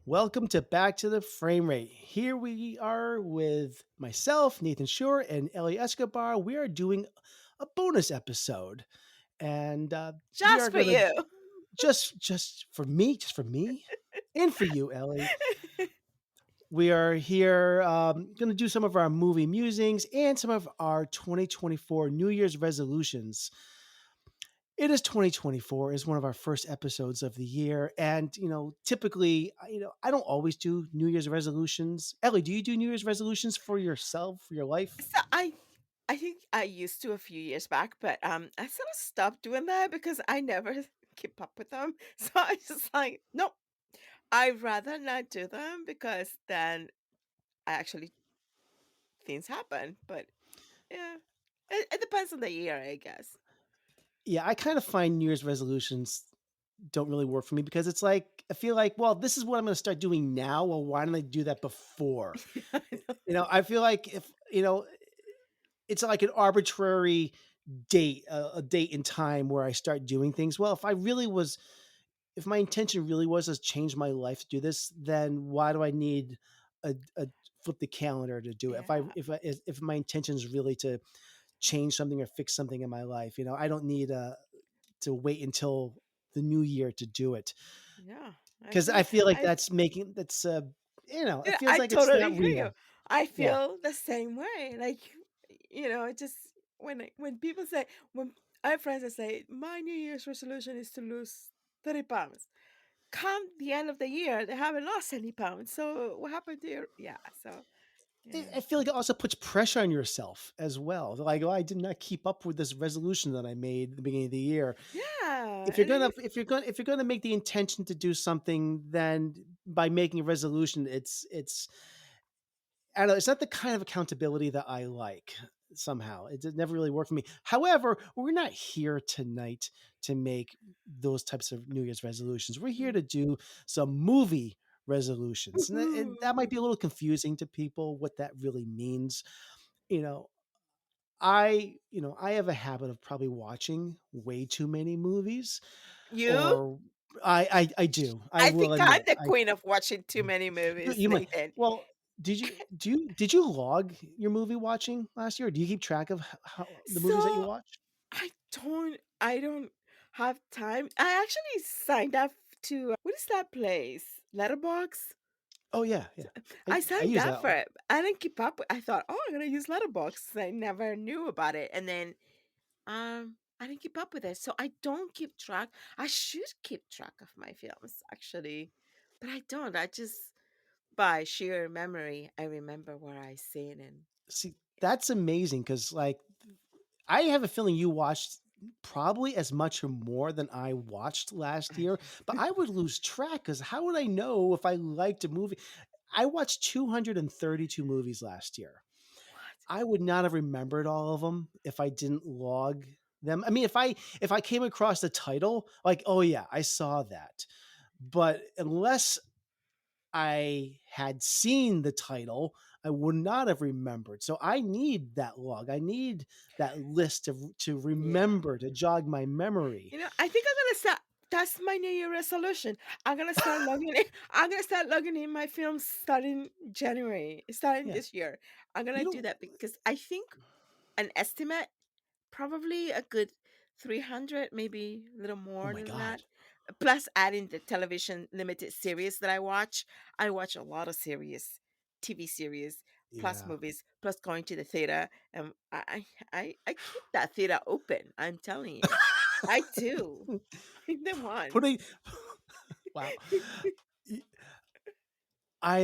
Welcome to Back to the Frame Rate. Here we are with myself, Nathan Shore, and Ellie Escobar. We are doing a bonus episode, and we Just are for going to you. just for me, and for you, Ellie. We are here going to do some of our movie musings and some of our 2024 New Year's resolutions. It is 2024 is one of our first episodes of the year, and typically, I don't always do New Year's resolutions. Ellie, do you do New Year's resolutions for yourself, for your life? So I think I used to a few years back, but I sort of stopped doing that because I never keep up with them. So I just like, nope, I'd rather not do them because then I actually things happen. But yeah, it depends on the year, I guess. Yeah, I kind of find New Year's resolutions don't really work for me because it's like I feel like, well, this is what I'm going to start doing now. Well, why don't I do that before? I feel like if it's like an arbitrary date, a date in time where I start doing things. Well, if my intention really was to change my life to do this, then why do I need a flip the calendar to do it? Yeah, If my intention is really to change something or fix something in my life, I don't need to wait until the new year to do it yeah. I because feel, I feel like I, it feels I like it's totally not hear you. real. I Yeah. feel the same way. Like, it just when people say when I have friends that say my New Year's resolution is to lose 30 pounds. Come the end of the year, they haven't lost any pounds. So what happened to your? Yeah. So yeah. I feel like it also puts pressure on yourself as well. Like, oh, I did not keep up with this resolution that I made at the beginning of the year. Yeah, If you're and gonna it's if you're gonna make the intention to do something, then by making a resolution, it's I don't know, it's not the kind of accountability that I like somehow. It did never really work for me. However, we're not here tonight to make those types of New Year's resolutions. We're here mm. to do some movie resolutions. And that might Woohoo. be a little confusing to people what that really means. You know, I have a habit of probably watching way too many movies, You? or I do. I I will think I'm admit. the I queen of watching too Mm. many movies, You might. Nathan. Well, did you log your movie watching last year? Do you keep track of how the movies that you So watch? I don't have time. I actually signed up to what is that place? Letterbox. Oh yeah, yeah. I I signed use up that for one. it. I didn't keep up with I thought, "Oh, I'm gonna use Letterboxd." I never knew about it, and then, I didn't keep up with it, so I don't keep track. I should keep track of my films, actually, but I don't. I just by sheer memory, I remember where I seen and See, that's amazing because like I have a feeling you watched probably as much or more than I watched last I year, but I would lose track because how would I know if I liked a movie? I watched 232 movies last year. what? I would not have remembered all of them if I didn't log them. I mean, if I came across the title, like, oh yeah, I saw that. But unless I had seen the title, I would not have remembered. So I need that log. I need that list to Yeah. remember to jog my memory. I think I'm gonna start that's my New Year resolution. I'm gonna start logging in I'm gonna start logging in my films starting January, starting Yeah, this year. I'm gonna you do don't. that because I think an estimate, probably a good 300, maybe a little Oh more my than god. that. Plus adding the television limited series that I watch. I watch a lot of series, TV series, plus Yeah. movies, plus going to the theater. And I keep that theater open. I'm telling you, I do. I'm the one. Putting wow.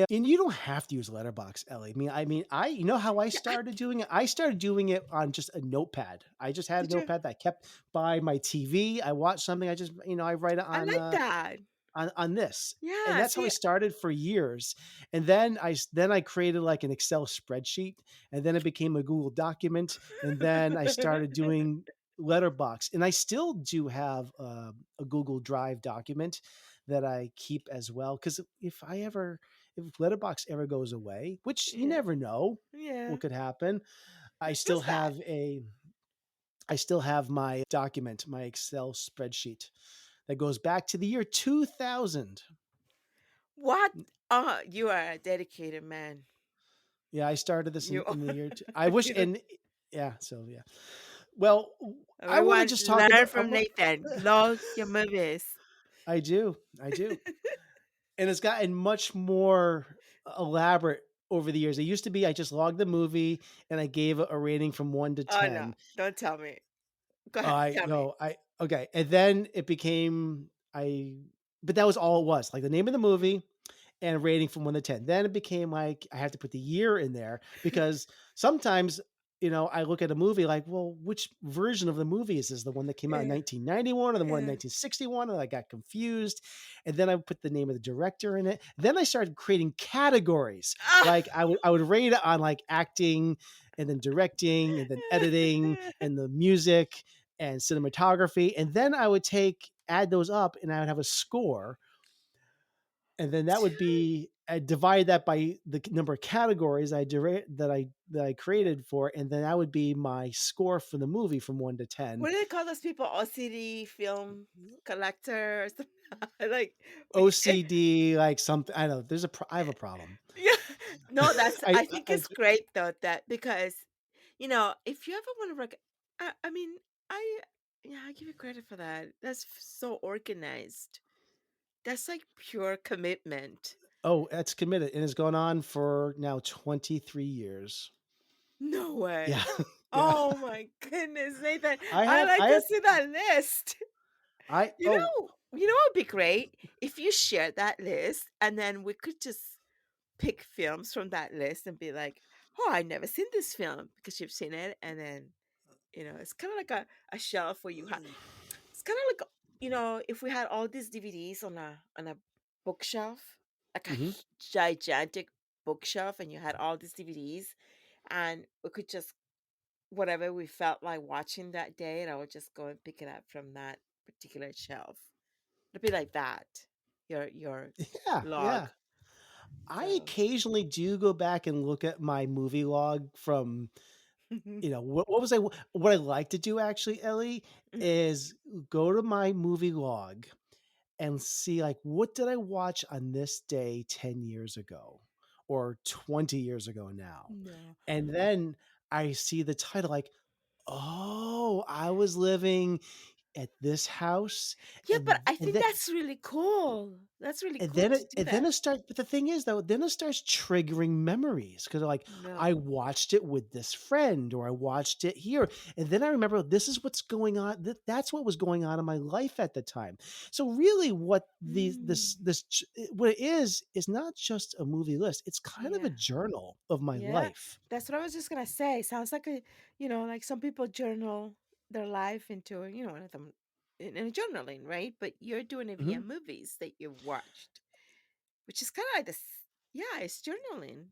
And you don't have to use Letterbox, Ellie. I you know how I Yeah, I, started doing it? I started doing it on just a notepad. I just had a did you? notepad that I kept by my TV. I watched something, I just, I write it I like that. on this. And Yeah. that's how I See, started for years. And then I created like an Excel spreadsheet, and then it became a Google document, and then I started doing Letterbox. And I still do have a Google Drive document that I keep as well cuz if Letterbox ever goes away, which you yeah, never know yeah. what could happen, I still What's that? have a I still have my document, my Excel spreadsheet that goes back to the year 2000. What? You are a dedicated man. Yeah, I started this You are. in the year t I wish You know, and yeah, so yeah. Well, I wanna everyone just talk learn about from Nathan. Love your movies. I do. And it's gotten much more elaborate over the years. It used to be I just logged the movie and I gave a rating from 1 to Oh, no. 10. Don't tell me. Go ahead. I Tell me. no, I okay, and then it became but that was all it was, like the name of the movie and a rating from 1 to 10. Then it became like I have to put the year in there because sometimes, I look at a movie like, well, which version of the movie is this? The one that came out in Yeah. 1991 or the one in Yeah. 1961? And I got confused. And then I put the name of the director in it. Then I started creating categories. Ah! Like I would rate it on like acting and then directing and then editing and the music and cinematography. And then I would add those up and I would have a score and then that would be I divide that by the number of categories that I created for, and then that would be my score for the movie from 1 to 10. What do they call those people? OCD film collector or something? Like, when you say OCD, like something I don't know. I have a problem. yeah. No, that's I I think I it's great though that because, if you ever wanna I mean, I yeah, I give you credit for that. That's so organized. That's like pure commitment. oh, that's committed, and it's gone on for now 23 years. No way. Yeah, yeah. Oh my goodness, Nathan. I I have like I to have see that list. I oh, What would be great? If you shared that list and then we could just pick films from that list and be like, "Oh, I never seen this film," because you've seen it, and then, it's kinda like a shelf where you have it's kinda like, if we had all these DVDs on a bookshelf, like a mhm. gigantic bookshelf, and you had all these DVDs, and we could just whatever we felt like watching that day, and I would just go and pick it up from that particular shelf. It'd be like that, your Yeah, log. yeah. I So occasionally do go back and look at my movie log from what was what I like to do actually, Ellie, Mhm. is go to my movie log and see like what did I watch on this day 10 years ago or 20 years ago now. No. And then I see the title like, "Oh, I was living at this house Yeah, but I and think that's really cool. That's really and cool then to it do and then that. it starts but the thing is, though, then it starts triggering memories because like, I No. watched it with this friend or I watched it here, and then I remember this is what's going on that's what was going on in my life at the time. So, really what Mm. what it is not just a movie list, it's kind of a Yeah. journal of my Yeah. life. That's what I was just gonna say. Sounds like like some people journal their life into, one of them in a journaling, right? But you're doing it via Mhm. movies that you've watched, which is kind of like this. Yeah, it's journaling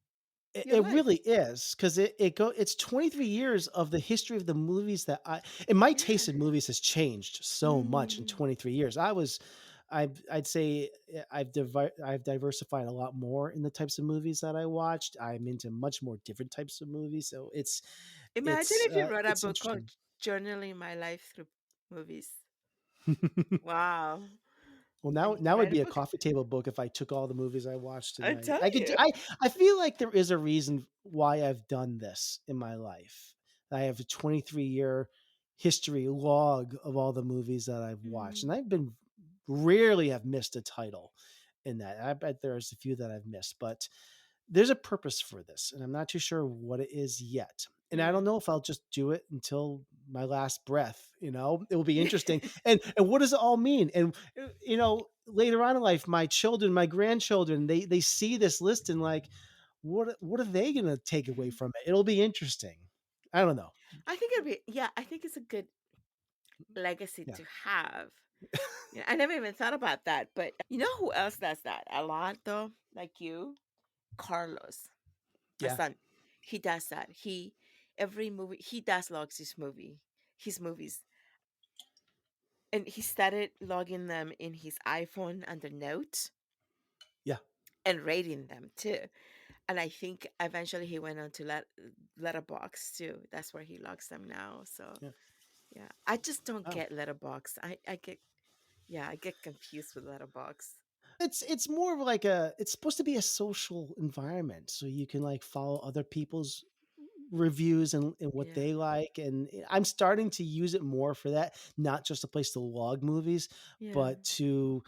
your It life. really is because it's 23 years of the history of the movies that I and my Yeah. taste in movies has changed so much in Mm. 23 years. I'd say I've diversified a lot more in the types of movies that I watched. I'm into much more different types of movies, so Imagine if you wrote a it's book called interesting. Journaling My Life Through Movies. Wow. Well, And now you could now it'd write a be a book. coffee table book if I took all the movies I watched and I'm telling I could you. I feel like there is a reason why I've done this in my life. I have a 23-year history log of all the movies that I've watched, Mm. and I've been rarely have missed a title in that. I bet there's a few that I've missed, but there's a purpose for this, and I'm not too sure what it is yet. And I don't Mm. know if I'll just do it until my last breath, you know? It will be interesting. And what does it all mean? And later on in life, my children, my grandchildren, they see this list and like, what are they gonna take away Mhm. from it? It'll be interesting. I don't know. I think it'd be yeah, I think it's a good legacy Yeah. to have. Yeah, I never even thought about that, but you know who else does that a lot though? Like you? Carlos, my Yeah. son. He does that. Every movie he does logs his movies. And he started logging them in his iPhone under notes Yeah. and rating them too. And I think eventually he went on to Letterbox too. That's where he logs them now. So Yeah. yeah, I just don't Oh. get Letterbox. I get yeah, I get confused with Letterbox. It's more of like a it's supposed to be a social environment, so you can, like, follow other people's reviews and what Yeah, they like, and I'm starting to use it more for that, not just a place to log movies, yeah. but to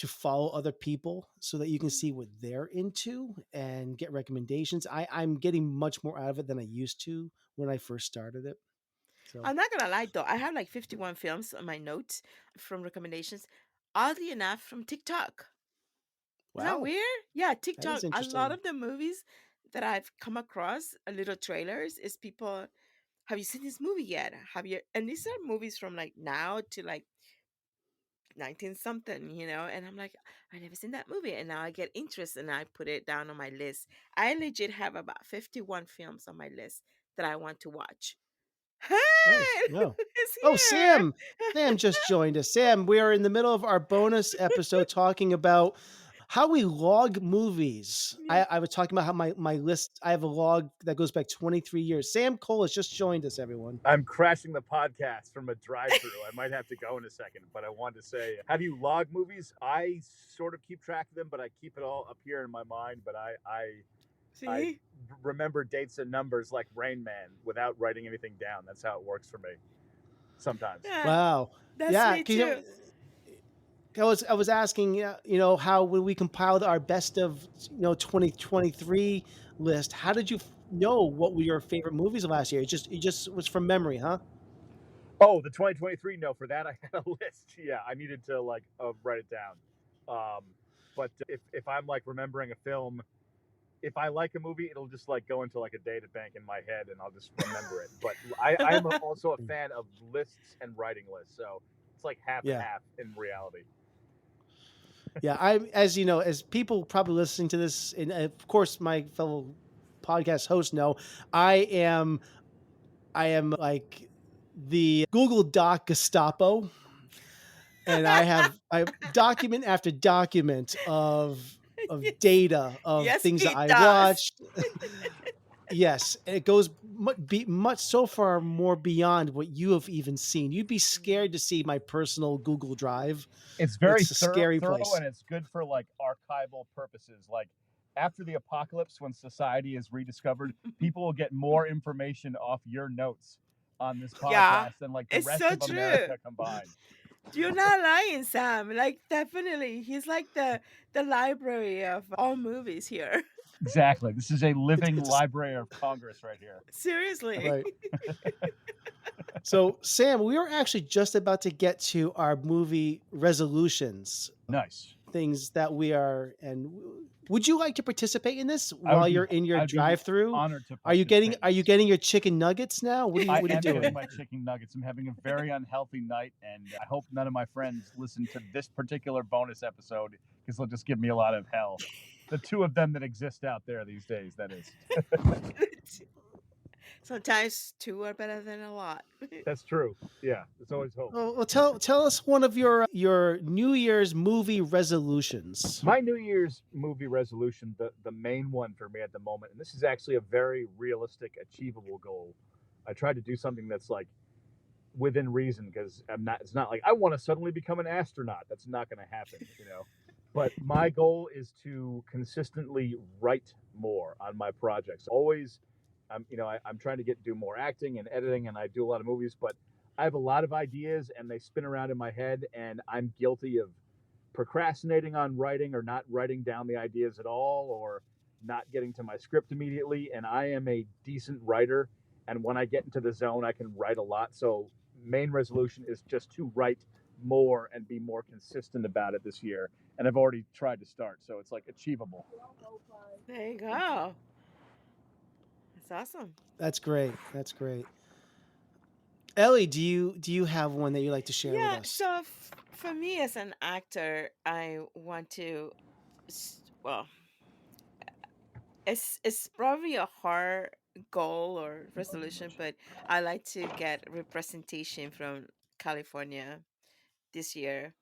follow other people so that you can Mhm. see what they're into and get recommendations. I'm getting much more out of it than I used to when I first started it. So, I'm not gonna lie though, I have like 51 films on my notes from recommendations. Oddly enough, from TikTok. Isn't that wow, weird? Yeah, that is TikTok. A lot interesting. of the movies that I've come across, little trailers, is people. Have you seen this movie yet? Have you? And these are movies from like now to like 19 something, and I'm like, I never seen that movie. And now I get interested and I put it down on my list. I legit have about 51 films on my list that I want to watch. Hey, Oh, no. it's Oh, here. Sam. Sam just joined us. Sam, we are in the middle of our bonus episode talking about how we log movies. Yeah. I was talking about how my list, I have a log that goes back 23 years. Sam Cole has just joined us, everyone. I'm crashing the podcast from a drive-through. I might have to go in a second, but I wanted to say, have you log movies? I sort of keep track of them, but I keep it all up here in my mind. But I See? remember dates and numbers like Rain Man without writing anything down. That's how it works for me sometimes. Yeah, Wow. that's Yeah, me 'cause, too. I was asking, how when we compiled our best of, 2023 list, how did you know what were your favorite movies of last year? It just was from memory, huh? Oh, the 2023. No, for that I had a list. Yeah, I needed to like write it down. Um, but if I'm like remembering a film, if I like a movie, it'll just like go into like a data bank in my head, and I'll just remember it. But I'm also a fan of lists and writing lists, so it's like half and Yeah. half in reality. Yeah, as you know, as people probably listening to this, and of course my fellow podcast hosts know, I am I am like the Google Doc Gestapo, and I document after document of Yes. data of Yes, things that he I does. watched. Yes, and it goes much so far more beyond what you have even seen. You'd be Mhm. scared to see my personal Google Drive. It's very It's a thorough, scary thorough, place. and it's good for like archival purposes. Like after the apocalypse, when society is rediscovered, people will get more information off your notes on this Yeah, podcast than like the it's rest so of true. America combined. You're not lying, Sam. Like, definitely, he's like the library of all movies here. Exactly. This is a It's living it's a s library of Congress right here. Seriously. right. So, Sam, we were actually just about to get to our movie resolutions, Nice. things that we are and would you like to participate in this I would while be you're in your I'd be drive-through? honored to Are you getting participate in are you this. getting your chicken nuggets now? I What are you am getting doing? my chicken nuggets. I'm having a very unhealthy night, and I hope none of my friends listen to this particular bonus episode because they'll just give me a lot of hell. The two of them that exist out there these days, that is. Sometimes two are better than a lot. That's true. Yeah, there's always hope. Well, tell us one of your New Year's movie resolutions. My New Year's movie resolution, the main one for me at the moment, and this is actually a very realistic, achievable goal. I tried to do something that's like within reason because I'm not. It's not like I want to suddenly become an astronaut. That's not going to happen. But my goal is to consistently write more on my projects. Always, I'm trying to do more acting and editing, and I do a lot of movies, but I have a lot of ideas and they spin around in my head, and I'm guilty of procrastinating on writing or not writing down the ideas at all or not getting to my script immediately. And I am a decent writer. And when I get into the zone, I can write a lot. So, main resolution is just to write more and be more consistent about it this year. And I've already tried to start. So, it's like achievable. There you go. That's awesome. That's great. That's great. Ellie, do you have one that you like to share with Yeah, us? so for me as an actor, I want to, well, it's probably a hard goal or resolution, but I like to get representation from California this year,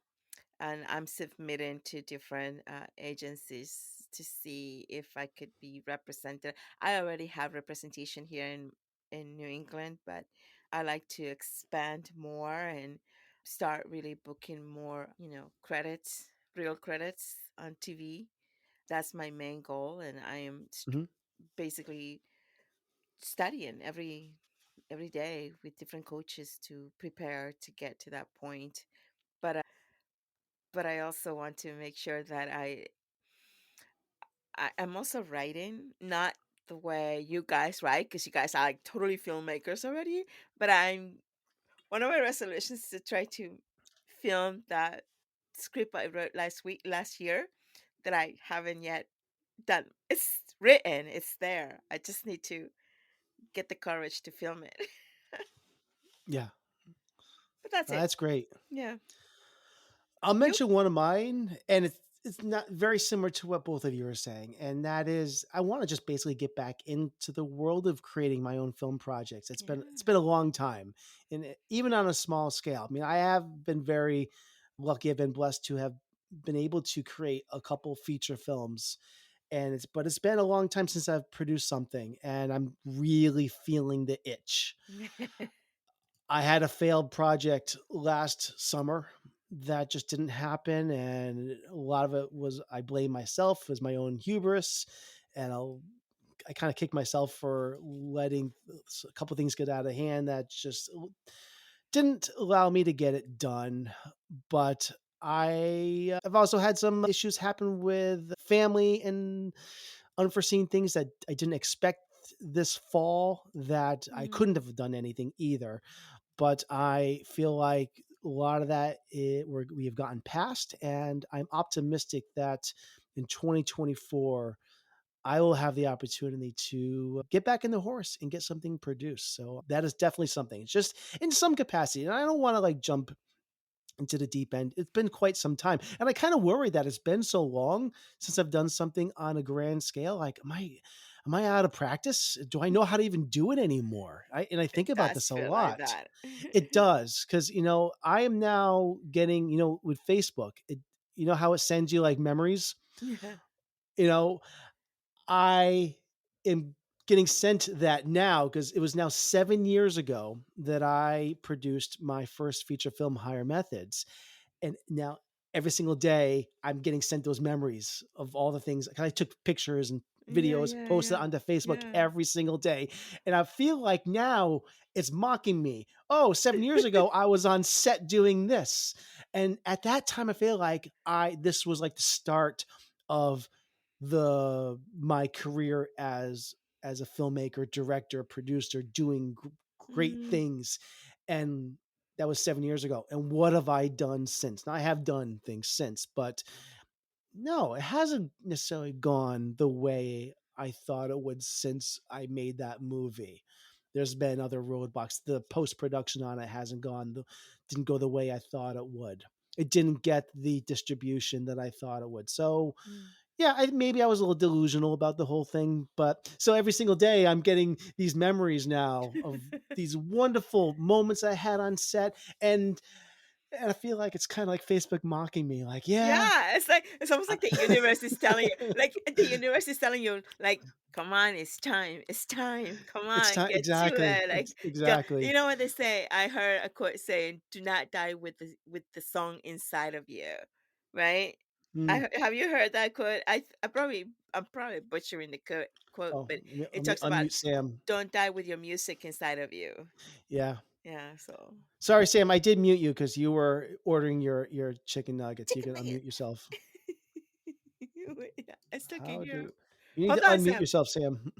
and I'm submitting to different agencies to see if I could be represented. I already have representation here in New England, but I like to expand more and start really booking more, credits. real credits on TV. That's my main goal, and I am Mhm. basically studying every day with different coaches to prepare to get to that point. But I also want to make sure that I'm also writing, not the way you guys write, because you guys are like totally filmmakers already. But I'm one of my resolutions is to try to film that script I wrote last year that I haven't yet done. It's written, it's there. I just need to get the courage to film it. Yeah, But that's it. that's great. Yeah. I'll You? mention one of mine, and it's not very similar to what both of you are saying, and that is I want to just basically get back into the world of creating my own film projects. It's Yeah. been a long time, and even on a small scale. I mean, I have been very lucky. I've been blessed to have been able to create a couple feature films, and it's been a long time since I've produced something, and I'm really feeling the itch. I had a failed project last summer that just didn't happen, and a lot of it was I blame myself, it was my own hubris, and I kind of kicked myself for letting a couple things get out of hand that just didn't allow me to get it done. But I've also had some issues happen with family and unforeseen things that I didn't expect this fall that I Mm, couldn't have done anything either, but I feel like a lot of that we have gotten past, and I'm optimistic that in 2024 I will have the opportunity to get back in the horse and get something produced. So that is definitely something. It's just in some capacity, and I don't want to like jump into the deep end. It's been quite some time, and I kind of worry that it's been so long since I've done something on a grand scale. Like, am I out of practice? Do I know how to even do it anymore? I it think about does this a feel like lot. that. It does, because I am now getting with Facebook. You know how it sends you like memories. Yeah. You know, I am getting sent that now because it was now 7 years ago that I produced my first feature film, Higher Methods, and now every single day I'm getting sent those memories of all the things. 'Cause I took pictures and Yeah, videos, yeah, posted yeah. onto Facebook Yeah. every single day. And I feel like now it's mocking me. Oh, 7 years ago, I was on set doing this. And at that time, I feel like this was like the start of my career as a filmmaker, director, producer, doing great Mm, things. And that was 7 years ago. And what have I done since? Now I have done things since, but no, it hasn't necessarily gone the way I thought it would since I made that movie. There's been other roadblocks. The post production on it hasn't didn't go the way I thought it would. It didn't get the distribution that I thought it would. So mm. yeah, maybe I was a little delusional about the whole thing, but so every single day I'm getting these memories now of these wonderful moments I had on set, and I feel like it's kind of like Facebook mocking me, like, yeah, Yeah, it's like it's almost I- like the universe is telling you, like the universe is telling you, like, come on, it's time, come it's on, time get to exactly, it. Like, you exactly. know what they say? I heard a quote saying, "Do not die with the song inside of you," right? Mm. Have you heard that quote? I'm probably butchering the quote, Oh, but it let me talks about unmute Sam. don't die with your music inside of you. Yeah, Yeah, so sorry, Sam, I did mute you because you were ordering your chicken nuggets. You chicken can nugget. unmute yourself. Yeah, I still can How hear. do you need to Hold on, unmute Sam. yourself, Sam?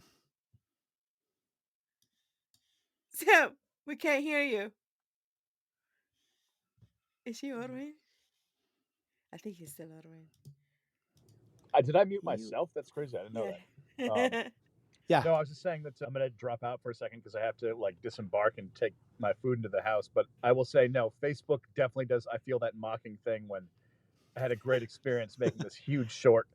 Sam, we can't hear you. Is she ordering? I think he's still ordering. Did I mute You, myself? That's crazy. I didn't know yeah. that. Yeah. No, I was just saying that I'm going to drop out for a second because I have to like disembark and take my food into the house. But I will say, no, Facebook definitely does. I feel that mocking thing when I had a great experience making this huge short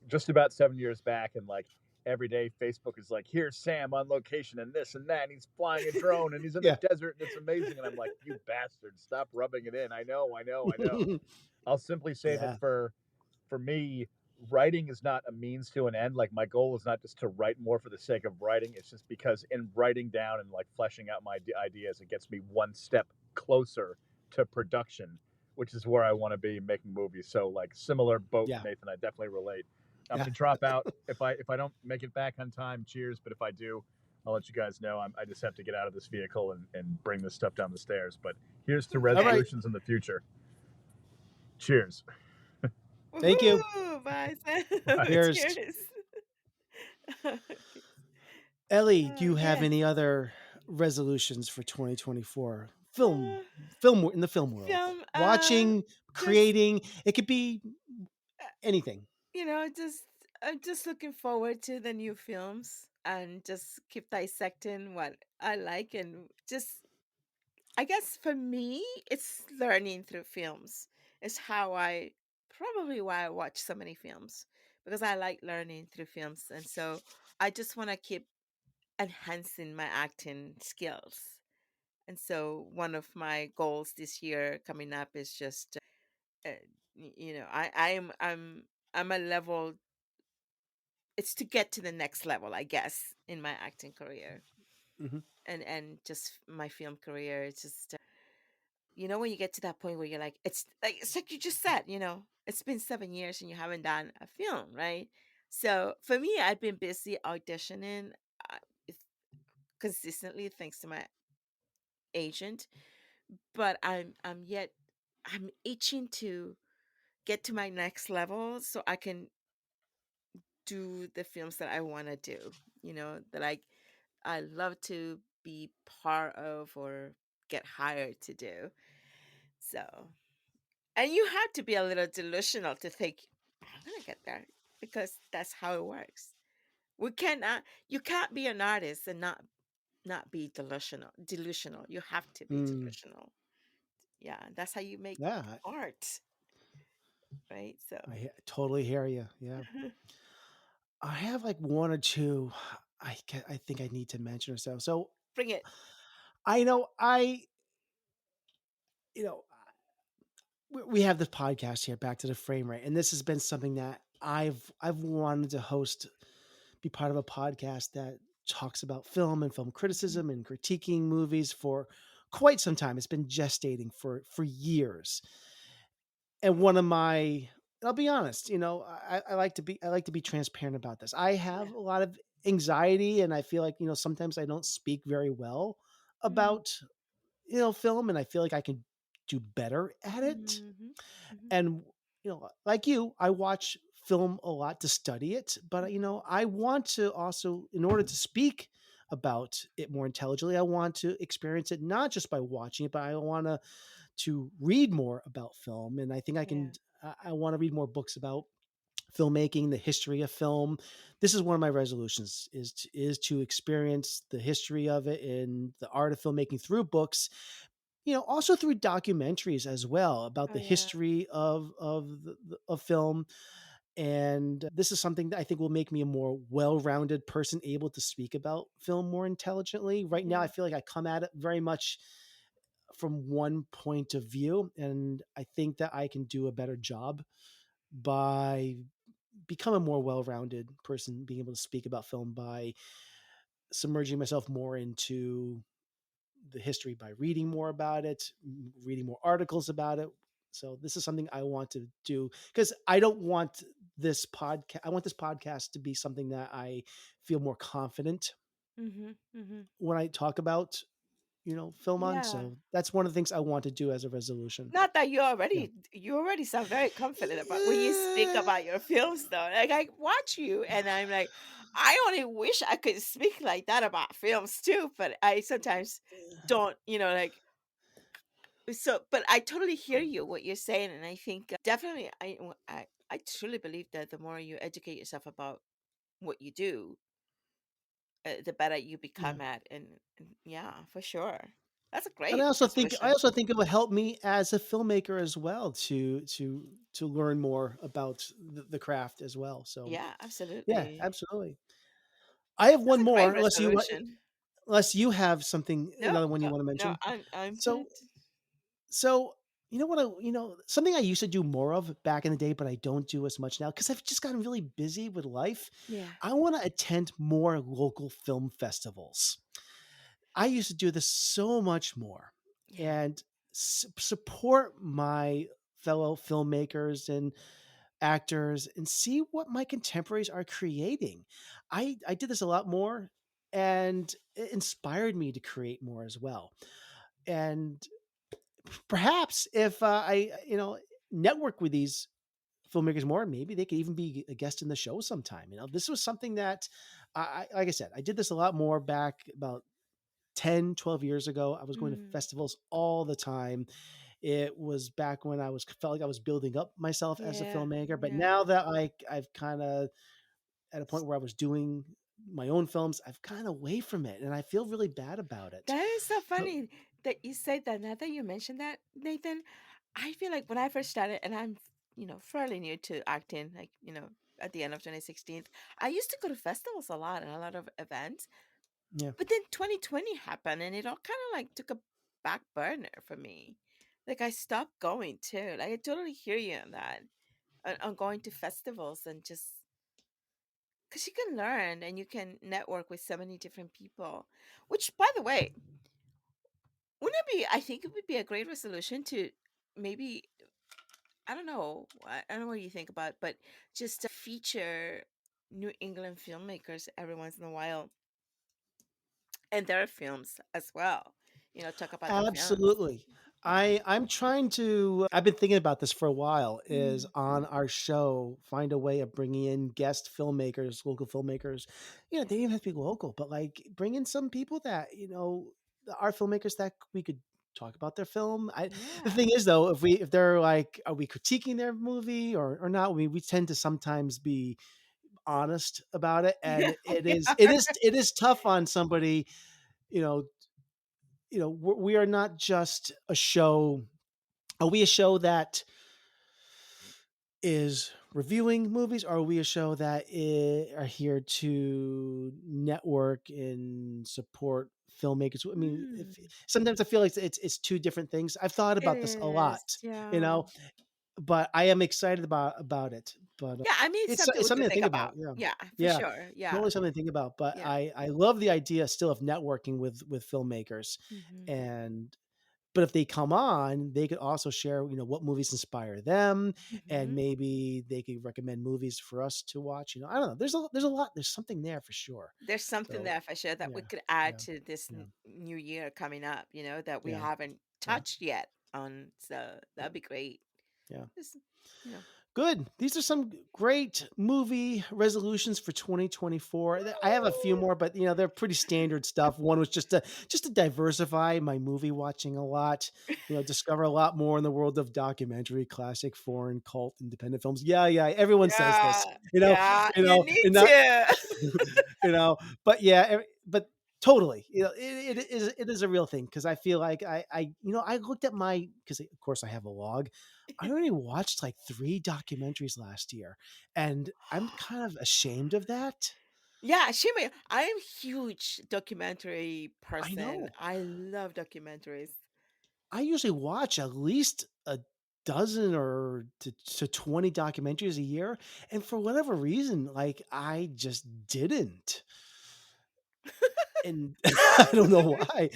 just about 7 years back. And like every day, Facebook is like, here's Sam on location and this and that. And he's flying a drone and he's in the Yeah. desert and it's amazing. And I'm like, you bastard, stop rubbing it in. I know, I know, I know. I'll simply say that Yeah. for me, writing is not a means to an end. Like my goal is not just to write more for the sake of writing. It's just because in writing down and like fleshing out my ideas, it gets me one step closer to production, which is where I want to be making movies. So like similar boat, Yeah. Nathan. I definitely relate. I'm Yeah. gonna drop out if I don't make it back on time. Cheers, but if I do, I'll let you guys know. I just have to get out of this vehicle and bring this stuff down the stairs. But here's to All Okay. right. resolutions in the future. Cheers. Thank you. Woohoo! Bye, Sam. Bye. Cheers. Cheers. Okay. Ellie, do Oh, you have yes. any other resolutions for 2024? Uh, In the film world. film, Watching, just, creating, it could be uh, anything. just I'm just looking forward to the new films and just keep dissecting what I like and just I guess for me, it's learning through films. It's how I probably why I watch so many films because I like learning through films. And so I just want to keep enhancing my acting skills. And so one of my goals this year coming up is just, I'm a level. It's to get to the next level, I guess, in my acting career Mhm. and just my film career. It's just when you get to that point where you're it's like you just said, it's been 7 years and you haven't done a film, right? So for me, I've been busy auditioning uh, with- consistently thanks to my agent, but I'm itching to get to my next level so I can do the films that I want to do, that I love to be part of or get hired to do. So and you have to be a little delusional to think, I'm gonna get there because that's how it works. We cannot you can't be an artist and not be delusional. You have to be Mm, delusional. Yeah, that's how you make yeah, art, right? So totally hear you. Yeah. I have like one or two I think I need to mention or so. So bring it. I know you know, we have this podcast here, Back to the Frame Rate, and this has been something that I've wanted to host, be part of a podcast that talks about film and film Mhm. criticism and critiquing movies for quite some time. It's been gestating for years. And one of my I'll be honest, I like to be transparent about this. I have Yeah. a lot of anxiety and I feel like, sometimes I don't speak very well Mhm. about, film and I feel like I can do better at it. Mhm. Mhm. And, like you, I watch film a lot to study it, but, I want to also, in order to speak about it more intelligently, I want to experience it not just by watching it, but I want to read more about film. And I think I Yeah. can, I want to read more books about filmmaking, the history of film. This is one of my resolutions is to experience the history of it and the art of filmmaking through books, also through documentaries as well about Oh the yeah. history of film. And this is something that I think will make me a more well-rounded person able to speak about film more intelligently. Right now, I Yeah. feel like I come at it very much from one point of view, and I think that I can do a better job by become a more well-rounded person, being able to speak about film by submerging myself more into the history by reading more about it, reading more articles about it. So this is something I want to do because I don't want this podcast. I want this podcast to be something that I feel more confident Mhm. Mhm. when I talk about, film on. Yeah. So that's one of the things I want to do as a resolution. Not that Yeah. you already sound very confident about when you speak Yeah. about your films though. Like I watch you and I'm like, I only wish I could speak like that about films too, but I sometimes don't, so but I totally hear you what you're saying and I think definitely I truly believe that the more you educate yourself about what you do, the better you Yeah. become at and yeah, for sure. That's a And I great also think I resolution. also think it will help me as a filmmaker as well to learn more about the craft as well. So Yeah, yeah, absolutely. absolutely. I have That's one a great more, resolution. unless you have something, No, another one you go want to no, mention. I'm So good. so you know what something I used to do more of back in the day, but I don't do as much now because I've just gotten really busy with life. Yeah, I want to attend more local film festivals. I used to do this so much more. yeah. And support my fellow filmmakers and actors and see what my contemporaries are creating. I did this a lot more, and it inspired me to create more as well. And perhaps if network with these filmmakers more, maybe they could even be a guest in the show sometime. This was something that like I said, I did this a lot more back about 10, 12 years ago. I was going to Mm, festivals all the time. It was back when I was felt like I was building up myself as a yeah, filmmaker, but yeah. now that I've kind of at a point where I was doing my own films, I've kind of away from it, and I feel really bad about it. That is so So funny that you say that. Now that you mentioned that, Nathan, I feel like when I first started, and I'm, fairly new to acting, like, at the end of 2016, I used to go to festivals a lot and a lot of events. yeah, But then 2020 happened and it all kind of like took a back burner for me. Like I stopped going too. Like I totally hear you on that. On going to festivals and just because you can learn and you can network with so many different people. Which, by the way, wouldn't it be? I think it would be a great resolution to maybe, I don't know, I don't know what you think about, but just feature New England filmmakers every once in a while and their films as well. Talk about their films. absolutely. Yeah. I'm trying to. I've been thinking about this for a while. Is Mm. on our show find a way of bringing in guest filmmakers, local filmmakers. They don't even have to be local, but like bring in some people that are filmmakers that we could talk about their film. The Yeah. thing is though, if they're like, are we critiquing their movie or not? We tend to sometimes be honest about it, Yeah, and it we is it are. is it is tough on somebody. You know, we are not just a show. Are we a show that is reviewing movies, or are we a show that are here to network and support filmmakers? I mean, if Mm, sometimes I feel like it's two different things. I've thought it about this a is, lot, you yeah. know, but I am excited about it. But Yeah, I mean, it's something it's we something could to think think about. about. Yeah, Yeah, for yeah, sure. Yeah, totally something to think about. But yeah. I love the idea still of networking with filmmakers, Mhm, and but if they come on, they could also share, what movies inspire them, and mhm. maybe they could recommend movies for us to watch. I don't know. There's a lot. There's something there for sure. There's something So there for sure that we yeah, could add yeah, to this yeah, new year coming up, that we yeah, haven't yeah, touched yet on. So that'd be great. yeah. Just, you know. Good. These are some great movie resolutions for 2024. I have a few more, but they're pretty standard stuff. One was just to diversify my movie watching a lot. Discover a lot more in the world of documentary, classic, foreign, cult, independent films. Yeah, yeah. Everyone says Yeah, this. yeah, you need And not to. you know, but yeah, but totally, it is a real thing because I feel like I looked at my because of course I have a log. I only watched like 3 documentaries last year, and I'm kind of ashamed of that. Yeah, Shimmy, I am huge documentary I person. know. I love documentaries. I usually watch at least a dozen or to 20 documentaries a year, and for whatever reason, like I just didn't, and I don't know why.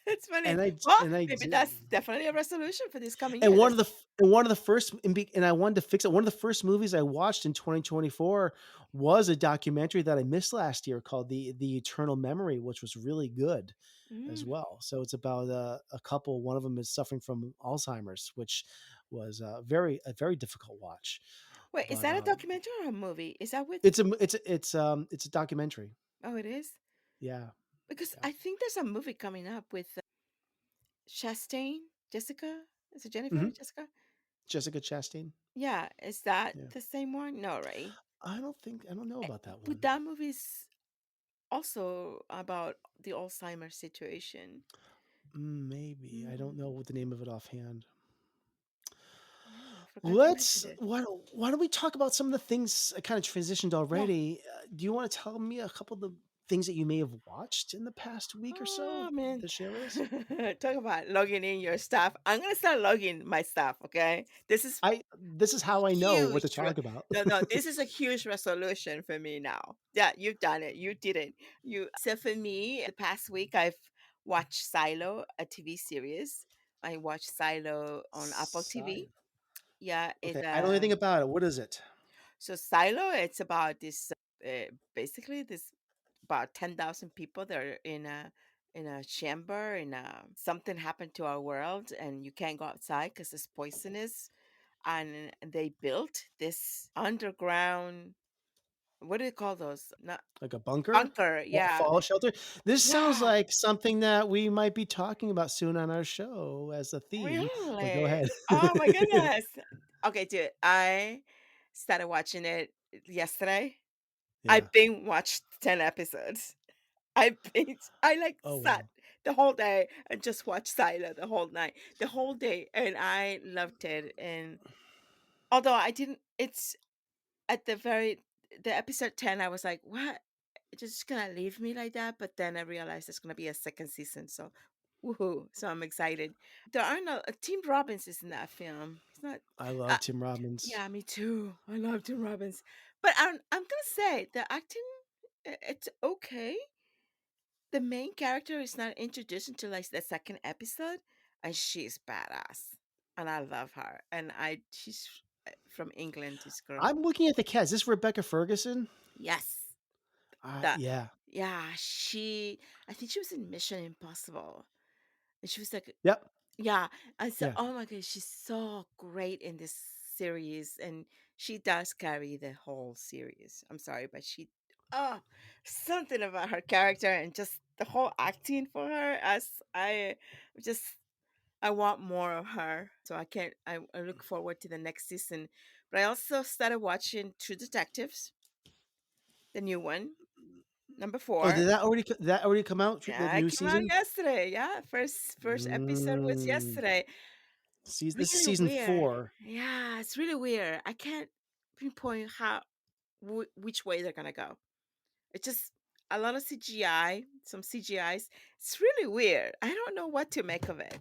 It's funny. And I d Well, and I maybe did. that's definitely a resolution for this coming And year. one of Let's the f and one of the first and I wanted to fix it. One of the first movies I watched in 2024 was a documentary that I missed last year called The Eternal Memory, which was really good as mm. well. So it's about a couple. One of them is suffering from Alzheimer's, which was a very difficult watch. Wait, is But, that a documentary or a movie? Is that with it's a documentary. Oh, it is? Yeah, Because yeah. I think there's a movie coming up with Chastain, Jessica? Is it Jennifer? Mhm. Jessica? Jessica Chastain. Yeah, is that Yeah. the same one? No, right? I don't know Eh, about that But one. that movie's also about the Alzheimer's situation. Maybe. I don't Mm, know what the name of it offhand. yeah, I forgot you mentioned it. Why don't we talk about some of the things I kind of transitioned Yeah. already? Do you want to tell me a couple of the things that you may have watched in the past week or so Oh man. to share with us? Talk about logging in your stuff. I'm gonna start logging my stuff, okay? This is This is how I know what to huge. talk about. No, no, this is a huge resolution for me now. Yeah, you've done it. You did it. So for me, the past week I've watched Silo, a TV series I watched Silo on Apple TV. Side. Yeah, Okay, I don't know anything about it. What is it? so Silo, it's about this basically this about 10,000 people that are in a chamber and something happened to our world and you can't go outside because it's poisonous, and they built this underground, what do you call those, not Like a bunker? bunker, Fa yeah, fallout shelter? This sounds yeah, like something that we might be talking about soon on our show as a theme, but go really, ahead. oh my goodness. Okay, dude, I started watching it yesterday. I Yeah. binge watched 10 episodes. I like Oh, sat wow. the whole day and just watched Silo the whole night, the whole day, and I loved it. And although I didn't, it's at the episode 10, I was like, what? It's just gonna leave me like that? But then I realized there's gonna be a second season, so woohoo! So I'm excited. There are no Tim Robbins is in that film. He's not. I Uh, love Tim Robbins. yeah, me too. I love Tim Robbins, but I'm gonna say the acting, it's okay. The main character is not introduced until like the second episode, and she's badass, and I love her. And she's from England. This girl, I'm looking at the cast. Is this Rebecca Ferguson? yes, the Yeah. yeah, she. I think she was in Mission Impossible, and she was like, Yep. yeah, and so Yeah. oh my god, she's so great in this series, and she does carry the whole series. I'm sorry, but oh, something about her character and just the whole acting for her. As I just I want more of her, so I can't. I look forward to the next season. But I also started watching True Detectives, the new one, number Oh, 4. did that already come out, the Yeah, it new came out season? yesterday. Yeah, first episode was Mm. yesterday. This is Really season weird. 4. Yeah, it's really weird. I can't pinpoint which way they're gonna go. It's just a lot of CGI, some CGIs. It's really weird. I don't know what to make of it.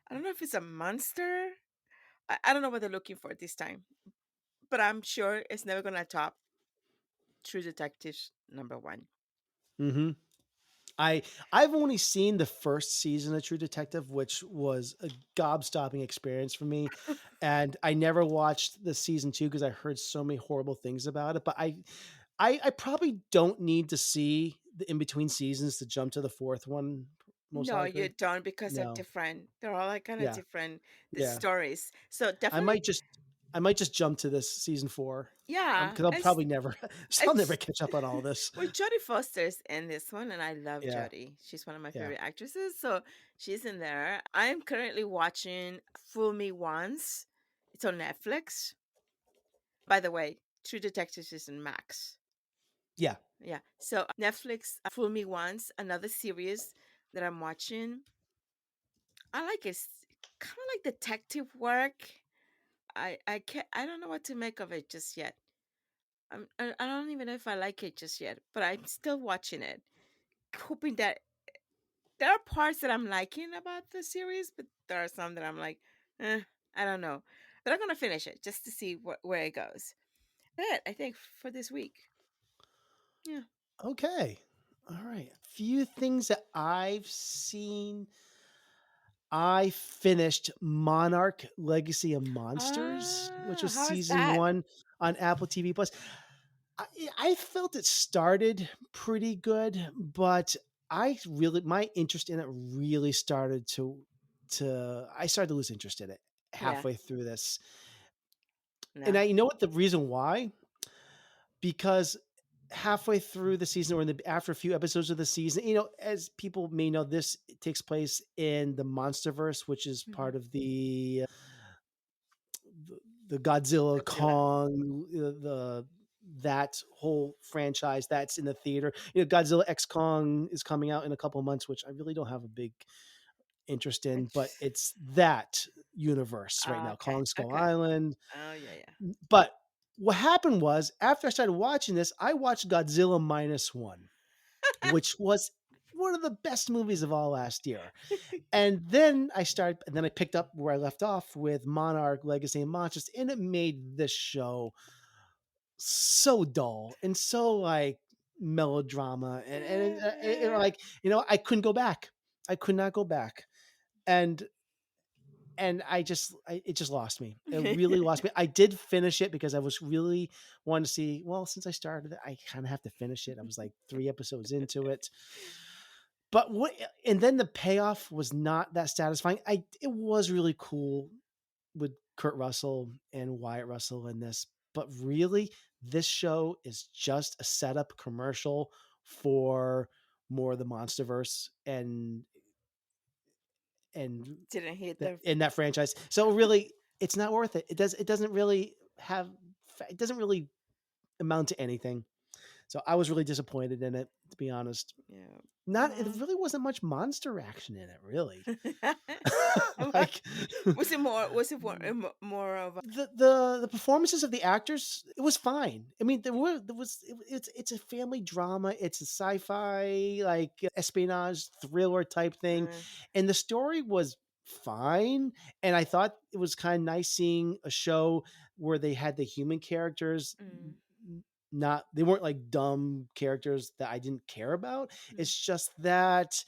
I don't know if it's a monster. I don't know what they're looking for this time, but I'm sure it's never gonna top True Detectives number one. Mhm. I I've only seen the first season of True Detective, which was a gobstopping experience for me, and I never watched the season 2 because I heard so many horrible things about it, but I probably don't need to see the in between seasons to jump to the 4th one, most No, you likely. don't because they're No. different. They're all like kind of Yeah. different the Yeah. stories. So I definitely, might just I might just jump to this season 4, yeah. because I'll probably never I'll never It's catch up on all this. well, Jodie Foster's in this one, and I love Yeah. Jodie. She's one of my Yeah. favorite actresses, so she's in there. I'm currently watching Fool Me Once. It's on Netflix. By the way, True Detectives is in Max. Yeah. Yeah. So Netflix, Fool Me Once, another series that I'm watching. I like it. It's kind of like detective work. I don't know what to make of it just yet. I don't even know if I like it just yet, but I'm still watching it, hoping that there are parts that I'm liking about the series, but there are some that I'm like, I don't know. But I'm gonna finish it just to see where it goes. But I think for this week, yeah. Okay. All right. A few things that I've seen. I finished Monarch: Legacy of Monsters, which Ah, was how is season that? 1 on Apple TV Plus. I felt it started pretty good, but my interest in it really started to I started to lose interest in it Yeah, halfway through this. And no, I you know what the reason why? Because halfway through the season or after a few episodes of the season, as people may know, this takes place in the Monsterverse, which is hmm, part of the Godzilla, Godzilla. Kong, that whole franchise that's in the theater. Godzilla X Kong is coming out in a couple of months, which I really don't have a big interest in, but It's, it's that universe right now, okay, Kong Skull okay. Island. Oh yeah, yeah. But what happened was after I started watching this, I watched Godzilla Minus One, which was one of the best movies of all last year. And then I picked up where I left off with Monarch: Legacy and Monsters, and it made this show so dull and so like melodrama, and like I couldn't go back. I could not go back, and and it just lost me. It really lost me. I did finish it because I was really wanting to see, well, since I started it, I kind of have to finish it. I was like 3 episodes into it. But what and then the payoff was not that satisfying. It was really cool with Kurt Russell and Wyatt Russell in this, but really this show is just a setup commercial for more of the Monsterverse and Didn't hit the in that franchise. So really, it's not worth it. It doesn't really have it doesn't really amount to anything. So I was really disappointed in it, to be honest. yeah. Not it really wasn't much monster action in it, really. What Like was it more of a the performances of the actors, it was fine. I mean, it's a family drama, it's a sci-fi like espionage thriller type thing, uh, and the story was fine. And I thought it was kind of nice seeing a show where they had the human characters mm, not they weren't like dumb characters that I didn't care about. mm. It's just that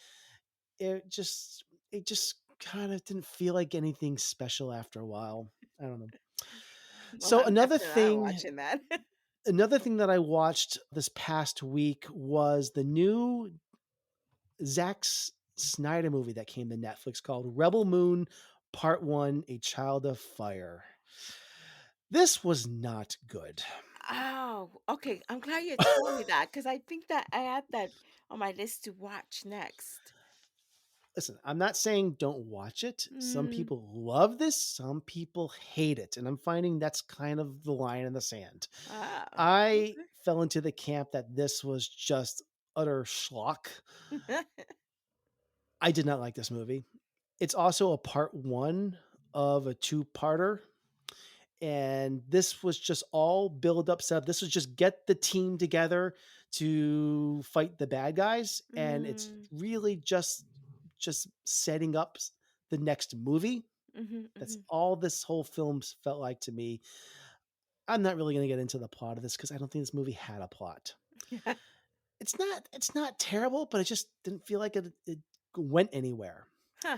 it just kind of didn't feel like anything special after a while. I don't know. Well, So I'm definitely not watching that. another thing that I watched this past week was the new Snyder movie that came to Netflix called Rebel Moon Part 1: A Child of Fire. This was not good. Oh, okay. I'm glad you told me that because I think that I had that on my list to watch next. Listen, I'm not saying don't watch it. Some Mm. people love this, some people hate it, and I'm finding that's kind of the line in the sand. Ah, I fell into the camp that this was just utter schlock. okay. I did not like this movie. It's also a part 1 of a two-parter, and this was just all build up set up. This was just get the team together to fight the bad guys, and it's Mm, really just setting up the next movie. mhm, That's mhm. all this whole film felt like to me. I'm not really going to get into the plot of this because I don't think this movie had a plot. It's not terrible, but it just didn't feel like it went anywhere. Huh.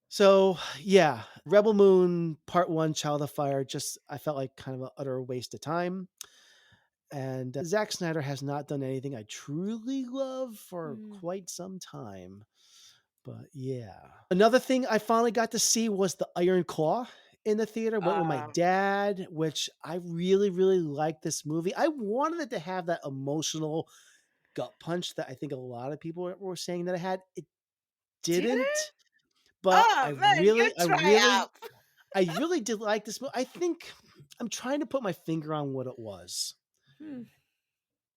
So yeah, Rebel Moon Part 1: Child of Fire, just I felt like kind of an utter waste of time. And Zack Snyder has not done anything I truly love for Mm. quite some time. But yeah. Another thing I finally got to see was the Iron Claw in the theater. Went with my Uh, dad, which I really, really liked this movie. I wanted it to have that emotional gut punch that I think a lot of people were saying that I had. It did it? didn't, but Oh man, you try out. I really did like this movie. I think I'm trying to put my finger on what it was. Hmm.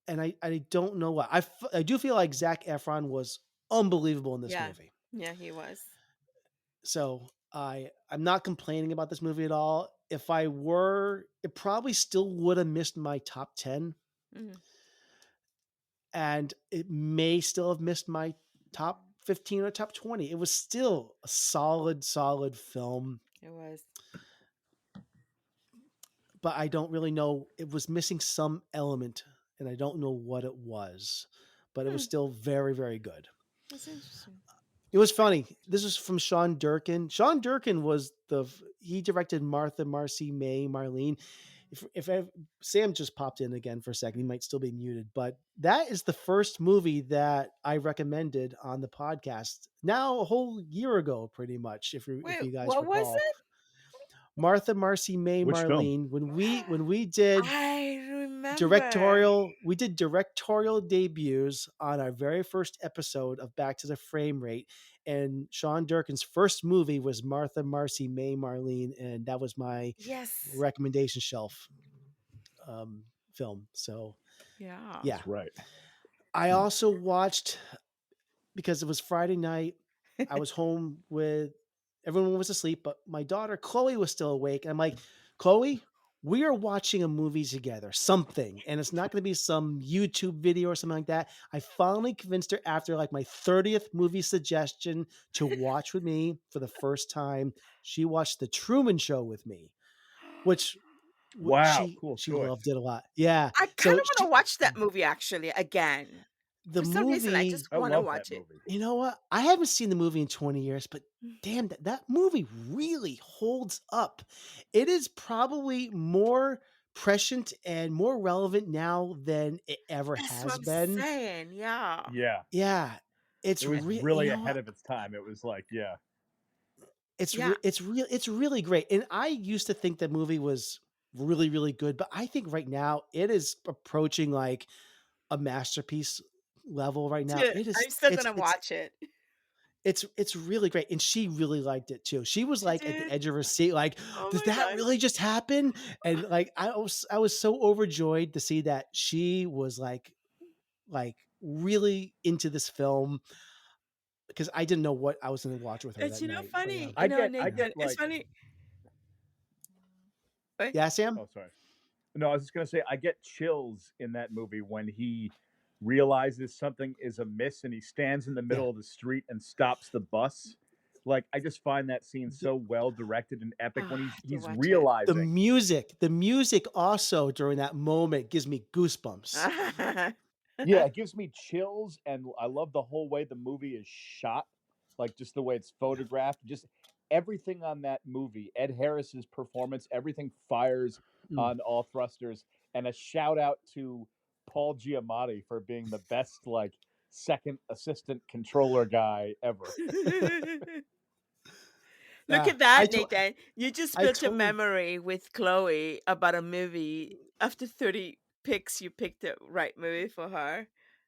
And I don't know what. I do feel like Zach Efron was unbelievable in this Yeah, movie. yeah, he was. So I'm not complaining about this movie at all. If I were, it probably still would have missed my top 10, Mm, and it may still have missed my top 15 or top 20. It was still a solid film, it was. but I don't really know. It was missing some element, and I don't know what it was, but it was Hmm. still very, very good. That's interesting. It was funny. This is from Sean Durkin. Sean Durkin was he directed Martha, Marcy, May, Marlene. Sam just popped in again for a second, he might still be muted, but that is the first movie that I recommended on the podcast now a whole year ago, pretty much. If Wait, you guys what was recall, it? Martha, Marcy, May, Which film? Marlene. When we did I remember. directorial debuts on our very first episode of Back to the Frame Rate, and Sean Durkin's first movie was Martha, Marcy, May, Marlene, and that was my Yes. recommendation shelf film. So Yeah. yeah, That's right. I also watched, because it was Friday night. I was home with everyone was asleep, but my daughter Chloe was still awake. And I'm like, Chloe, we are watching a movie together, something, and it's not going to be some YouTube video or something like that. I finally convinced her after like my 30th movie suggestion to watch with me for the first time. She watched The Truman Show with me, which Wow, cool she choice. loved it a lot. Yeah. I kind So of want to watch that movie actually again. the For some reason, I movie just I wanna love that watch it. movie. you know what? I haven't seen the movie in 20 years, but damn, that movie really holds up. It is probably more prescient and more relevant now than it ever That's what has I'm been. saying, yeah. Yeah. Yeah. It It's was real, you really know ahead what? of its time. It was like, yeah. Yeah. It's really great. And I used to think that movie was really, really good, but I think right now it is approaching like a masterpiece level right now. Dude, I'm still gonna watch it. It's really great, and she really liked it too. She was, She like, at the did? edge of her seat, like, Oh "Did my that god. really just happen?" And, like, I was so overjoyed to see that she was, really into this film because I didn't know what I was gonna watch with her It's, that night, but yeah. funny, I Yeah. get Nathan, it's like, funny. What? Yeah, Sam? oh, sorry. No, I was just gonna say I get chills in that movie when he realizes something is amiss and he stands in the Yeah. middle of the street and stops the bus. Like I just find that scene The so well directed and epic Oh, when I have to he's watch it. realizing. the music also during that moment gives me goosebumps. Yeah, it gives me chills, and I love the whole way the movie is shot, like just the way it's photographed, just everything on that movie. Ed Harris's performance, everything fires Mm. on all thrusters, and a shout out to Paul Giamatti for being the best like second assistant controller guy ever. Look Yeah. at that, Nathan. You just I built a totally memory with Chloe about a movie. After 30 picks, you picked the right movie for her.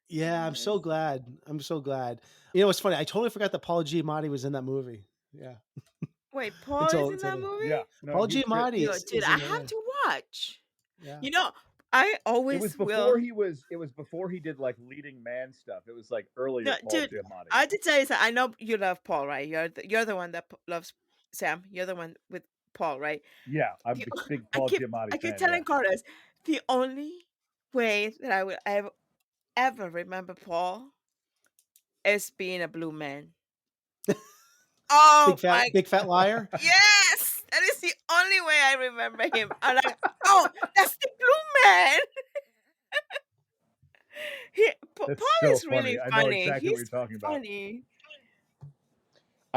Yeah, I'm so Yes. glad. I'm so glad. You know, it's funny, I totally forgot that Paul Giamatti was in that movie. Yeah. Wait, Paul is Until in that today. Yeah, movie? no, Paul he's great. Giamatti Yo, dude, is I in there, have yeah. to watch. Yeah. You know, I It was always before will. he was it was before he did like leading man stuff. It was like earlier No, Paul dude, Giamatti. I have to tell you something. I know you love Paul, right? You're the one that loves Sam. You're the one with Paul, right? Yeah, I'm The, a big I Paul keep Giamatti I keep fan, yeah. telling Carlos the only way that I will ever remember Paul is being a blue man. Oh my Big fat liar? yes! That is the only way I remember him. I'm like, oh, that's the blue man. That's Paul so is funny. really I know funny. exactly what He's you're talking about. funny.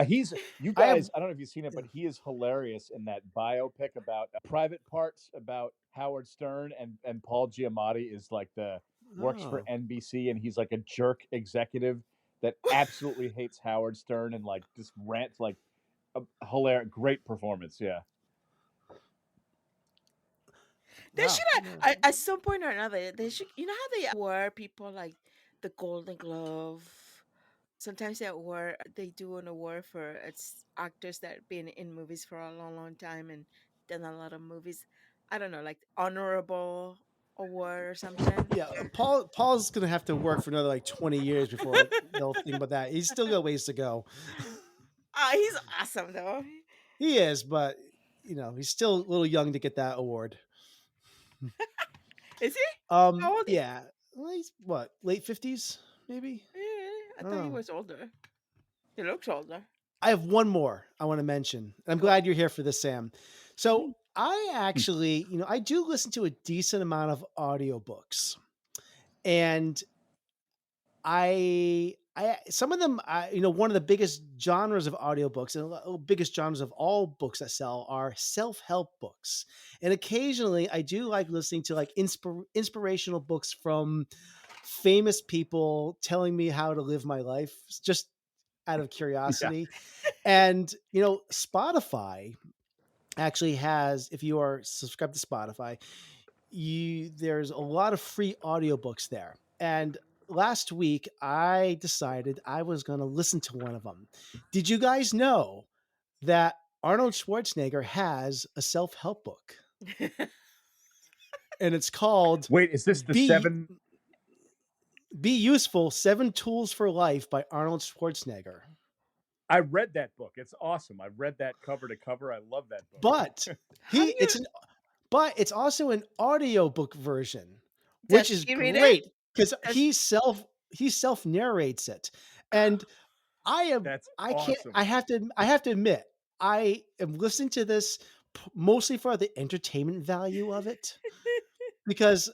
He's you I have guys. I don't know if you've seen it, yeah. but he is hilarious in that biopic about Private Parts about Howard Stern and Paul Giamatti is like the works for Oh. NBC and he's like a jerk executive that absolutely hates Howard Stern and like just rants like a hilarious, great performance. Yeah, They Wow. should Yeah. at some point or another. They should. You know how they award people like the Golden Glove. Sometimes they do an award for it's actors that have been in movies for a long, long time and done a lot of movies. I don't know, like honorable award or something. Yeah, Paul's gonna have to work for another, like, 20 years before they'll think about that. He's still got ways to go. Oh, he's awesome though. He is, but, he's still a little young to get that award. Is he? How old? Yeah. Well, he's what, late 50s, maybe? I I don't thought he know. was older. He looks older. I have one more I wanna mention. I'm glad you're here for this, Sam. So, Mhm. I actually, I do listen to a decent amount of audiobooks, and some of them, one of the biggest genres of audiobooks and biggest genres of all books that sell are self-help books. And occasionally I do like listening to like inspirational books from famous people telling me how to live my life just out of yeah. curiosity. And, Spotify actually has, if you are subscribed to Spotify, there's a lot of free audiobooks there. And last week I decided I was going to listen to one of them. Did you guys know that Arnold Schwarzenegger has a self-help book and it's called Wait, is this the Be seven? Be Useful: 7 Tools for Life by Arnold Schwarzenegger. I read that book. It's awesome. I've read that cover to cover. I love that book. But How do you? it's also an audiobook version, which Does is he read it? great because Does he self narrates it. And That's I can't awesome. I have to admit, I am listening to this mostly for the entertainment value of it because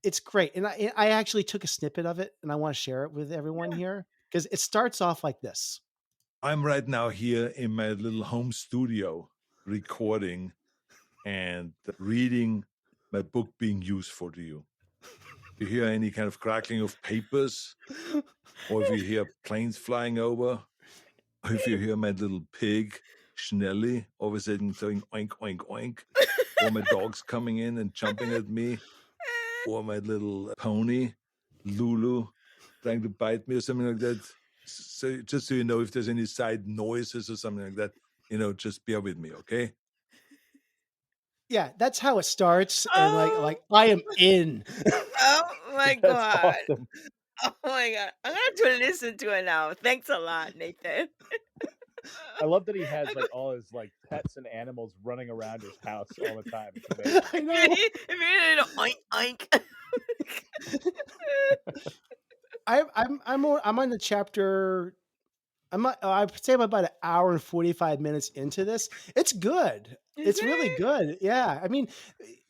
it's great, and I actually took a snippet of it, and I wanna share it with everyone Yeah. here because it starts off like this. I'm right now here in my little home studio recording and reading my book being used for you. You hear any kind of crackling of papers, or if you hear planes flying over, or if you hear my little pig, Schnelly, all of a sudden going oink, oink, oink, or my dog's coming in and jumping at me, or my little pony, Lulu, trying to bite me or something like that. So just so you know, if there's any side noises or something like that, just bear with me, okay? Yeah, that's how it starts, and, Oh, I am in. oh my That's god. awesome. Oh my god. I'm gonna have to listen to it now. Thanks a lot, Nathan. I love that he I'm has go- like all his like pets and animals running around his house all the time. It's amazing. I know. if you're gonna oink oink. I'm on the chapter. I'd say I'm about an hour and 45 minutes into this. It's good. Is It's really it? good. Yeah. I mean,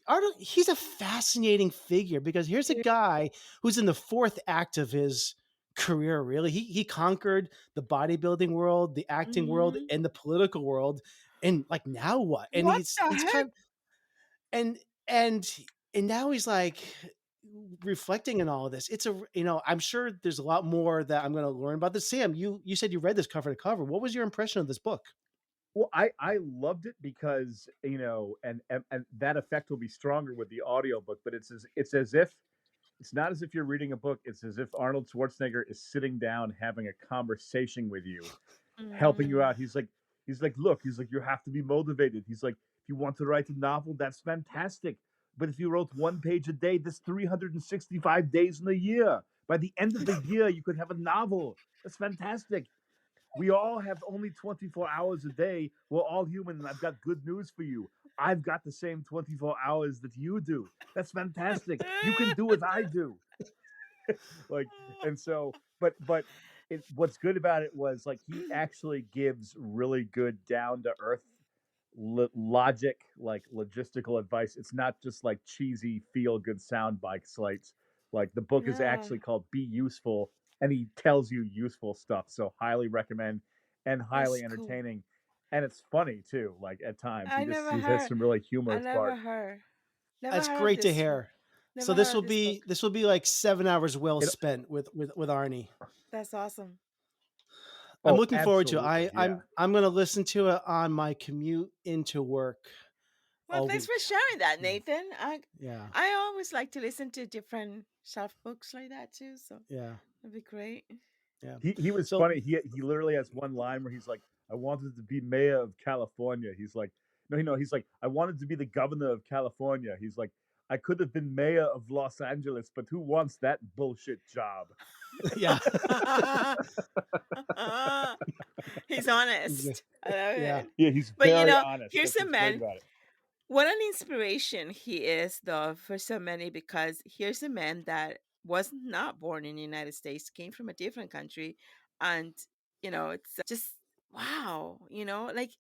Arnold, he's a fascinating figure because here's a Yeah. guy who's in the fourth act of his career, really. He conquered the bodybuilding world, the acting world, Mhm. and the political world. And like now what? And What the he's heck? kind and and and now he's like reflecting on all of this. I'm sure there's a lot more that I'm going to learn about this. Sam, you said you read this cover to cover. What was your impression of this book? Well, I loved it because and that effect will be stronger with the audiobook, but it's as if it's not as if you're reading a book. It's as if Arnold Schwarzenegger is sitting down having a conversation with you, helping you Mm. out. Look, you have to be motivated. He's like, if you want to write a novel, that's fantastic. But if you wrote one page a day, that's 365 days in a year. By the end of the year, you could have a novel. That's fantastic. We all have only 24 hours a day. We're all human, and I've got good news for you. I've got the same 24 hours that you do. That's fantastic. You can do what I do. Like, and so, but what's good about it was like he actually gives really good down to earth logic, like logistical advice. It's not just like cheesy feel good sound bite slates. Like the book is Yeah. actually called Be Useful, and he tells you useful stuff. So highly recommend, and That's highly cool. entertaining, and it's funny too. Like at times I never he has heard. some really I humorous never parts. heard. Never That's heard of great to this book. hear. So Never heard of this book. this will be like 7 hours well It spent with Arnie. That's awesome. I'm Oh, looking forward to it. absolutely, yeah. I'm gonna listen to it on my commute into work Well, all thanks week. for sharing that, Yeah. Nathan. Yeah. I always like to listen to different self books like that too. So Yeah. that'd be great. Yeah. He was So funny. He literally has one line where he's like, "I wanted to be mayor of California." He's like, no. He's like, "I wanted to be the governor of California." He's like, "I could have been mayor of Los Angeles, but who wants that bullshit job?" yeah. He's Yeah. honest. I love Yeah. it. Yeah, he's But very honest. here's That's a what's great man. about it. What an inspiration he is, though, for so many, because here's a man that was not born in the United States, came from a different country. And, it's just wow, like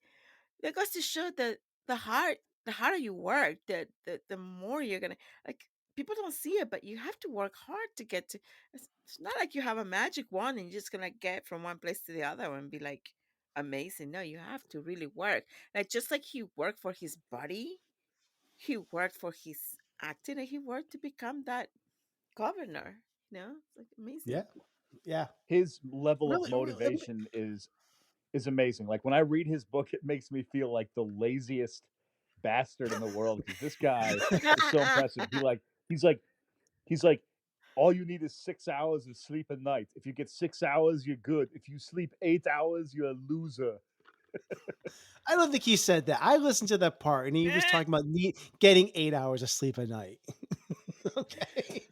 that goes to show that the harder you work, the more you're gonna like people don't see it, but you have to work hard to get to it's not like you have a magic wand and you're just gonna get from one place to the other and be like amazing. No, you have to really work. Like just like he worked for his body, he worked for his acting, and he worked to become that governor. It's like Yeah. amazing. Yeah. His level of Really, motivation is amazing. Like when I read his book, it makes me feel like the laziest bastard in the world because this guy is so impressive. He's like, all you need is 6 hours of sleep a night. If you get 6 hours, you're good. If you sleep 8 hours, you're a loser. I don't think he said that. I listened to that part, and he was talking about getting 8 hours of sleep a night. Okay.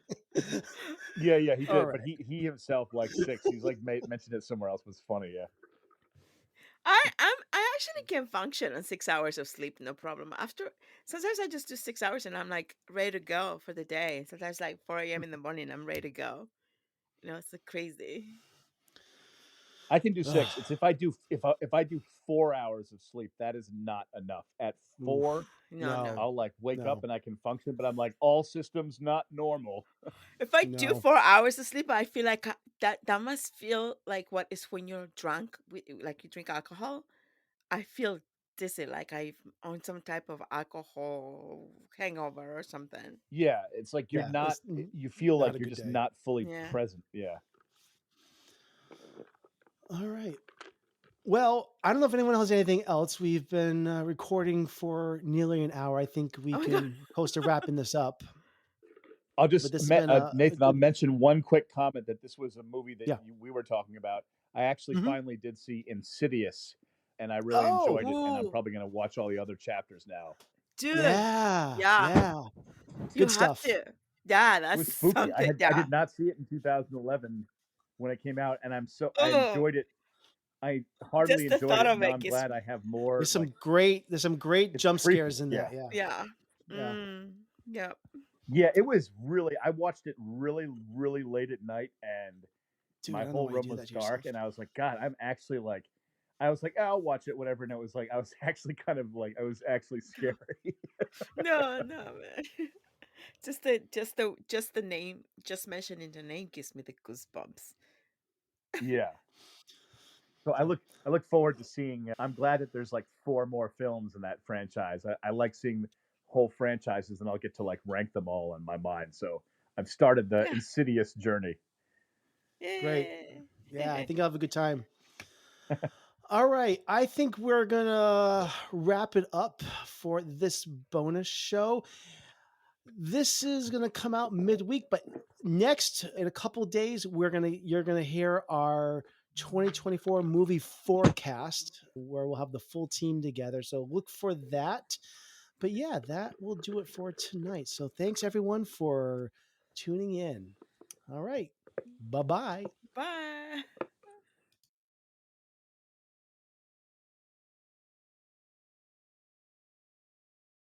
Yeah, he All did, right. but he himself like six. He's like mentioned it somewhere else. It was funny, yeah. I actually can function on 6 hours of sleep, no problem. After sometimes I just do 6 hours and I'm like ready to go for the day. Sometimes like 4 a.m. in the morning, I'm ready to go. It's like crazy. I can do Ugh, 6. It's if I do 4 hours of sleep, that is not enough. At oof, 4, No, no. no, I'll like wake up no, and I can function, but I'm like all systems not normal. If I do no. 4 hours of sleep, I feel like that must feel like what is when you're drunk, like you drink alcohol. I feel dizzy, like I'm on some type of alcohol hangover or something. Yeah, it's like you're Yeah, not it's you feel not like a you're good just day. not fully Yeah. present. Yeah. All right. Well, I don't know if anyone has anything else. We've been recording for nearly an hour. I think we Oh my god. can close to wrapping this up. I'll But just this has been a Nathan, I'll good, mention one quick comment that this was a movie that yeah. we were talking about. I actually Hmm. finally did see Insidious, and I really Oh, enjoyed it, and I'm Ooh, probably going to watch all the other chapters now. dude. yeah, Yeah, yeah. you Good have stuff. to. Yeah, It that's was spooky. something. I Yeah. did not see it in 2011 when it came out, and I Oh, enjoyed it. I heartily just the enjoyed thought it, and of now it I'm gets glad I have more like There's some great it's jump creepy. scares in Yeah. that. Yeah, yeah. yeah. Yep. Yeah, it was really I watched it really, really late at night and Dude, I my don't know whole why you room do was that to dark yourself. and I was like, God, I'm actually like I was like, "Oh, I'll watch it, whatever. And it was like I was actually kind of like I was actually scary. No, no, man. Just the name, just mentioning the name gives me the goosebumps. Yeah. So I look forward to seeing I'm glad that there's like 4 more films in that franchise. I like seeing whole franchises and I'll get to like rank them all in my mind. So I've started the Yeah. Insidious journey. Great. Yay. Yeah, I think I'll have a good time. All right. I think we're going to wrap it up for this bonus show. This is going to come out midweek, but next in a couple days you're going to hear our 2024 movie forecast where we'll have the full team together. So look for that. But yeah, that will do it for tonight. So thanks everyone for tuning in. All right. Bye-bye. Bye.